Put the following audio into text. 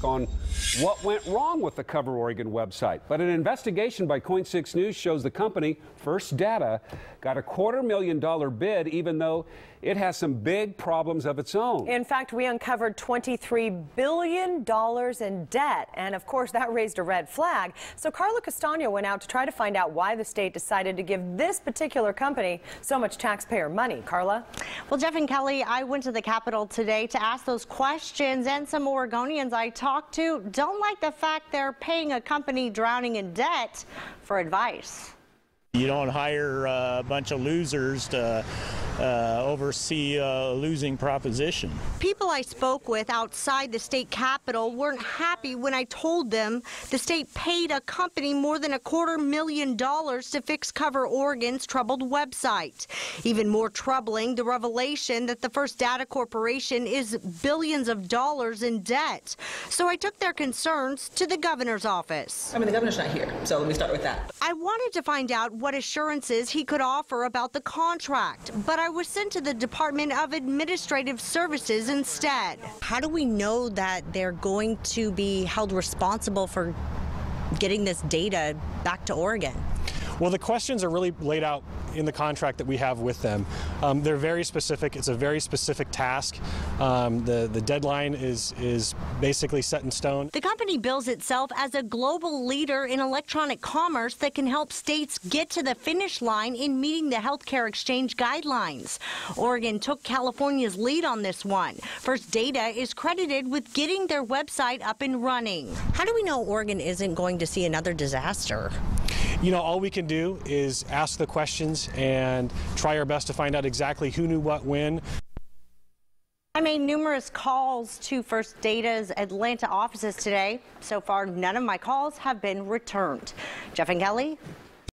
on what went wrong with the Cover Oregon website. But an investigation by Coin 6 News shows the company, First Data, got a $250,000 bid, even though it has some big problems of its own. In fact, we uncovered $23 billion in debt. And of course, that raised a red flag. So Carla Castano went out to try to find out why the state decided to give this particular company so much taxpayer money. Carla? Well, Jeff and Kelly, I went to the Capitol today to ask those questions, and some Oregonians I talked to don't like the fact they're paying a company drowning in debt for advice. You don't hire a bunch of losers to oversee a losing proposition. People I spoke with outside the state capitol weren't happy when I told them the state paid a company more than $250,000 to fix Cover Oregon's troubled website. Even more troubling, the revelation that the First Data Corporation is billions of dollars in debt. So I took their concerns to the governor's office. I mean, the governor's not here, so let me start with that. I wanted to find out what assurances he could offer about the contract, but I was sent to the Department of Administrative Services instead. How do we know that they're going to be held responsible for getting this data back to Oregon? Well, the questions are really laid out in the contract that we have with them. They're very specific. It's a very specific task. The deadline is basically set in stone. The company bills itself as a global leader in electronic commerce that can help states get to the finish line in meeting the healthcare exchange guidelines. Oregon took California's lead on this one. First Data is credited with getting their website up and running. How do we know Oregon isn't going to see another disaster? You know, all we can do is ask the questions and try our best to find out exactly who knew what when. I made numerous calls to First Data's Atlanta offices today. So far, none of my calls have been returned. Jeff and Kelly?